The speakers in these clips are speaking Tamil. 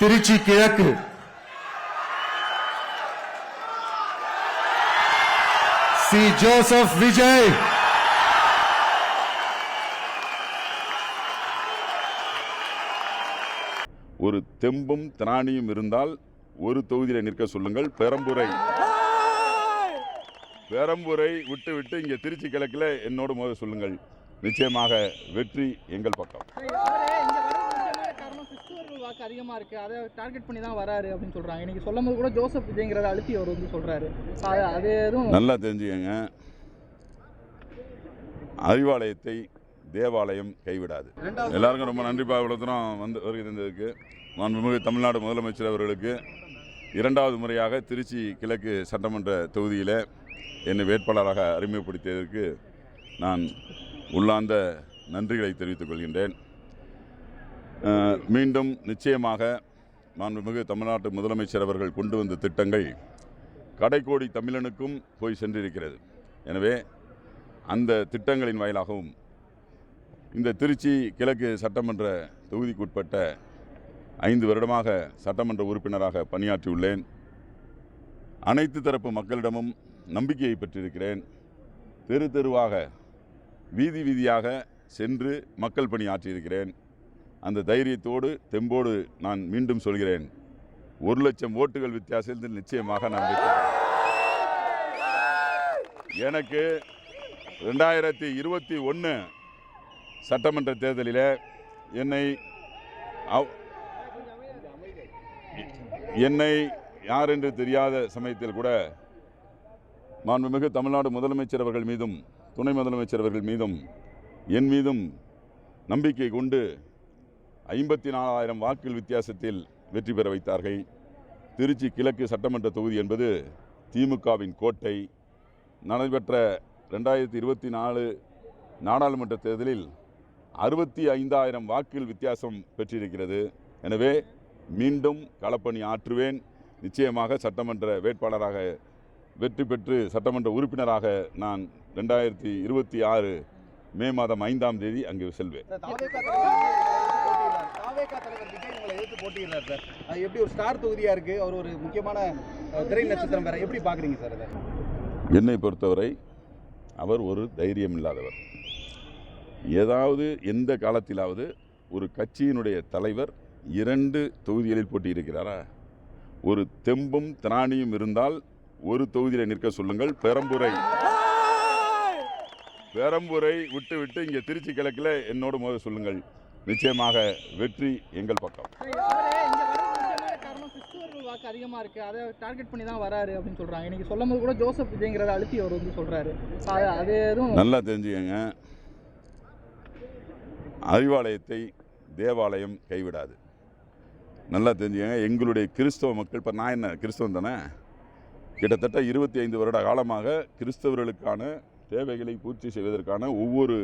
திருச்சி கிழக்கு சி ஜோசப் விஜய், ஒரு தெம்பும் திராணியும் இருந்தால் ஒரு தொகுதியில் நிற்க சொல்லுங்கள். பெரம்பூரை விட்டு இங்கே திருச்சி கிழக்கில் என்னோடு மோத சொல்லுங்கள். நிச்சயமாக வெற்றி எங்கள் பக்கம். வாக்கு அதிகமா இருக்கு, அதை டார்கெட் பண்ணி தான் வராரு அப்படின்னு சொல்றாங்க. இன்னைக்கு சொல்லும்போது கூட ஜோசப் விஜய்ங்கிறத அழுத்தி அவர் வந்து சொல்றாரு. அது எதுவும் நல்லா தெரிஞ்சுக்கங்க, அறிவாலயத்தை தேவாலயம் கைவிடாது. எல்லாருக்கும் ரொம்ப நன்றிப்பா. இவ்வளோ தூரம் வந்து வருகிறதுக்கு மாண்புமிகு தமிழ்நாடு முதலமைச்சர் அவர்களுக்கு இரண்டாவது முறையாக திருச்சி கிழக்கு சட்டமன்ற தொகுதியில் என்னை வேட்பாளராக அறிமுகப்படுத்தியதற்கு நான் உள்ளார்ந்த நன்றிகளை தெரிவித்துக் கொள்கின்றேன். மீண்டும் நிச்சயமாக மாண்புமிகு தமிழ்நாட்டு முதலமைச்சர் அவர்கள் கொண்டு வந்த திட்டங்கள் கடைக்கோடி தமிழனுக்கும் போய் சென்றிருக்கிறது. எனவே அந்த திட்டங்களின் வாயிலாகவும் இந்த திருச்சி கிழக்கு சட்டமன்ற தொகுதிக்குட்பட்ட 5 வருடமாக சட்டமன்ற உறுப்பினராக பணியாற்றியுள்ளேன். அனைத்து தரப்பு மக்களிடமும் நம்பிக்கையை பெற்றிருக்கிறேன். தெரு தெருவாக வீதி வீதியாக சென்று மக்கள் பணி ஆற்றியிருக்கிறேன். அந்த தைரியத்தோடு தெம்போடு நான் மீண்டும் சொல்கிறேன், 1,00,000 ஓட்டுகள் வித்தியாசத்தில் நிச்சயமாக நான் எனக்கு 2021 சட்டமன்ற தேர்தலில் என்னை யார் என்று தெரியாத சமயத்தில் கூட மாண்புமிகு தமிழ்நாடு முதலமைச்சர் அவர்கள் மீதும் துணை முதலமைச்சர் அவர்கள் மீதும் என் மீதும் நம்பிக்கை கொண்டு 54,000 வாக்குகள் வித்தியாசத்தில் வெற்றி பெற வைத்தார்கள். திருச்சி கிழக்கு சட்டமன்ற தொகுதி என்பது திமுகவின் கோட்டை. நடைபெற்ற 2024 நாடாளுமன்ற தேர்தலில் 65,000 வாக்குகள் வித்தியாசம் பெற்றிருக்கிறது. எனவே மீண்டும் களப்பணி ஆற்றுவேன். நிச்சயமாக சட்டமன்ற வேட்பாளராக வெற்றி பெற்று சட்டமன்ற உறுப்பினராக நான் 2026 மே மாதம் 5ஆம் தேதி அங்கு செல்வேன். எப்படி ஒரு ஸ்டார் தொகுதியா இருக்கு, அவர் ஒரு முக்கியமான திரை நட்சத்திரம் வேற, எப்படி பாக்குறீங்க சார் அதை? என்னை பொறுத்தவரை அவர் ஒரு தைரியம் இல்லாதவர். ஏதாவது எந்த காலத்திலாவது ஒரு கட்சியினுடைய தலைவர் 2 தொகுதிகளில் போட்டியிருக்கிறாரா? ஒரு தெம்பும் திராணியும் இருந்தால் ஒரு தொகுதியில் நிற்க சொல்லுங்கள். பெரம்பூரை விட்டு இங்கே திருச்சி கிழக்கில் என்னோடு மோத சொல்லுங்கள். நிச்சயமாக வெற்றி எங்கள் பக்கம். வாக்கு அதிகமா இருக்கு, அதை டார்கெட் பண்ணி தான் வராரு அப்படின்னு சொல்றாங்க. இன்னைக்கு சொல்லும்போது கூட ஜோசப் விஜய்ங்கிறத அழுத்தி அவர் வந்து சொல்றாரு. அது எதுவும் நல்லா தெரிஞ்சுக்கங்க, அறிவாலயத்தை தேவாலயம் கைவிடாது. நல்லா தெரிஞ்சுக்கங்க, எங்களுடைய கிறிஸ்தவ மக்கள், இப்போ நான் என்ன கிறிஸ்தவன் தானே, கிட்டத்தட்ட 25 வருட காலமாக கிறிஸ்தவர்களுக்கான தேவைகளை பூர்த்தி செய்வதற்கான ஒவ்வொரு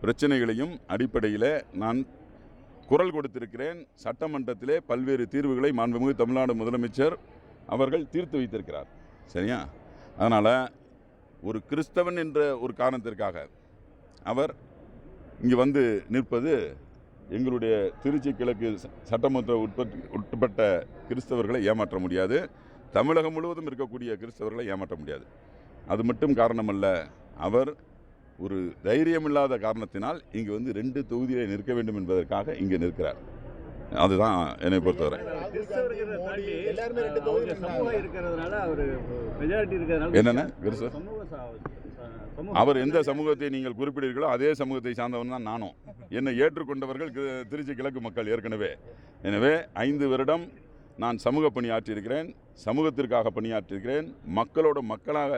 பிரச்சனைகளையும் அடிப்படையில் நான் குரல் கொடுத்திருக்கிறேன். சட்டமன்றத்திலே பல்வேறு தீர்வுகளை மாண்புமிகு தமிழ்நாடு முதலமைச்சர் அவர்கள் தீர்த்து வைத்திருக்கிறார். சரியா? அதனால் ஒரு கிறிஸ்தவன் என்ற ஒரு காரணத்திற்காக அவர் இங்கே வந்து நிற்பது எங்களுடைய திருச்சி கிழக்கு சட்டமன்ற உட்பட்ட கிறிஸ்தவர்களை ஏமாற்ற முடியாது. தமிழகம் முழுவதும் இருக்கக்கூடிய கிறிஸ்தவர்களை ஏமாற்ற முடியாது. அது மட்டும் காரணமல்ல, அவர் ஒரு தைரியமில்லாத காரணத்தினால் இங்கே வந்து 2 தொகுதியில் நிற்க வேண்டும் என்பதற்காக இங்கே நிற்கிறார். அதுதான் என்னை பொறுத்தவரை. என்னென்ன அவர் எந்த சமூகத்தை நீங்கள் குறிப்பிடுகிறீர்களோ அதே சமூகத்தை சார்ந்தவன் தான் நானும். என்னை ஏற்றுக்கொண்டவர்கள் திருச்சி கிழக்கு மக்கள் ஏற்கனவே. எனவே 5 வருடம் நான் சமூக பணியாற்றியிருக்கிறேன், சமூகத்திற்காக பணியாற்றியிருக்கிறேன், மக்களோட மக்களாக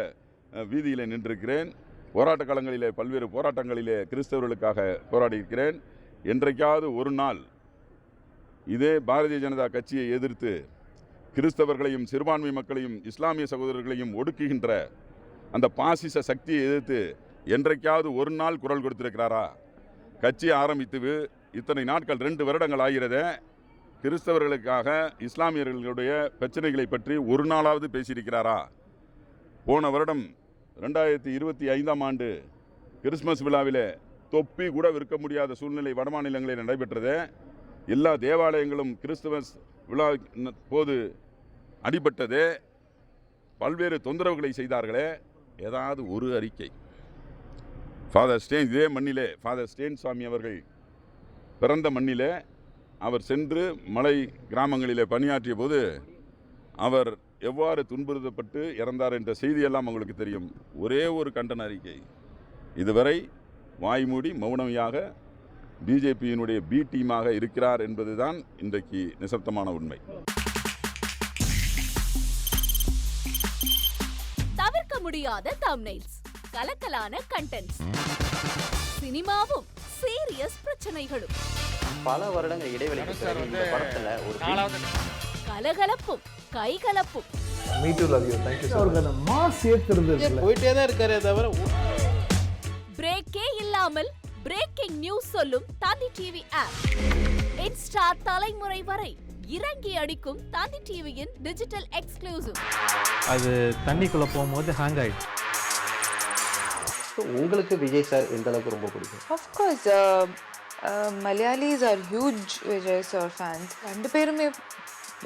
வீதியில் நின்றிருக்கிறேன். போராட்ட காலங்களிலே பல்வேறு போராட்டங்களிலே கிறிஸ்தவர்களுக்காக போராடியிருக்கிறேன். என்றைக்காவது ஒரு நாள் இதே பாரதிய ஜனதா கட்சியை எதிர்த்து கிறிஸ்தவர்களையும் சிறுபான்மை மக்களையும் இஸ்லாமிய சகோதரர்களையும் ஒடுக்குகின்ற அந்த பாசிச சக்தியை எதிர்த்து என்றைக்காவது ஒரு நாள் குரல் கொடுத்திருக்கிறாரா? கட்சி ஆரம்பித்து இத்தனை நாட்கள் 2 வருடங்கள் ஆகிறதே, கிறிஸ்தவர்களுக்காக இஸ்லாமியர்களுடைய பிரச்சனைகளை பற்றி ஒரு நாளாவது பேசியிருக்கிறாரா? போன வருடம் 2025ஆம் ஆண்டு கிறிஸ்மஸ் விழாவிலே தொப்பி கூட விற்க முடியாத சூழ்நிலை வடமாநிலங்களில் நடைபெற்றதே. எல்லா தேவாலயங்களும் கிறிஸ்துவ விழா போது அடிபட்டதே, பல்வேறு தொந்தரவுகளை செய்தார்களே, ஏதாவது ஒரு அறிக்கை? ஃபாதர் ஸ்டேன் இதே மண்ணிலே, ஃபாதர் ஸ்டேன் சாமி அவர்கள் பிறந்த மண்ணிலே அவர் சென்று மலை கிராமங்களிலே பணியாற்றிய போது அவர் எவ்வாறு துன்புறுத்தப்பட்டு இறந்தார் என்ற செய்தியெல்லாம் உங்களுக்கு தெரியும். ஒரே ஒரு கண்டன அறிக்கை. இதுவரை வாய்மூடி மௌனமையாக பிஜேபியினுடைய பி டீமாக இருக்கிறார் என்பதுதான் இன்றைக்கு நிசப்தமான உண்மை. தவிர்க்க முடியாத தம்ப்நெயில்ஸ், கலக்கலான கண்டென்ட்ஸ், சினிமாவும் சீரியஸ் பிரச்சனைகளும், பல வருடங்கள் இடைவெளிக்கு பிறகு இந்த படத்துல ஒரு கலகலப்பும் கைகலப்பும், போயிட்டே தான் இருக்காரே தவிர பிரேக்கே இல்லாமல் பிரேக்கிங் நியூஸ் சொல்லும் தந்தி டிவி ஆப். இன்ஸ்டா தலைமுறை வரை இறங்கி அடிக்கும் தந்தி டிவியின் டிஜிட்டல் எக்ஸ்க்ளூசிவ். அது தண்ணிக்குள்ள போகும்போது ஹேங் ஆயிடுச்சு. உங்களுக்கு விஜய் சார் எந்த அளவுக்கு ரொம்ப பிடிக்கும்? Of course, Malayalis are huge Vijay sir fans. ரெண்டு பேருமே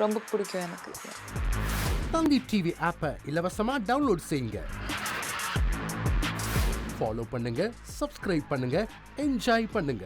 ரொம்ப பிடிக்கும் எனக்கு. தந்தி டிவி ஆப்பை இலவசமா டவுன்லோட் செய்யுங்க. ஃபாலோ பண்ணுங்க, சப்ஸ்கிரைப் பண்ணுங்க, என்ஜாய் பண்ணுங்க.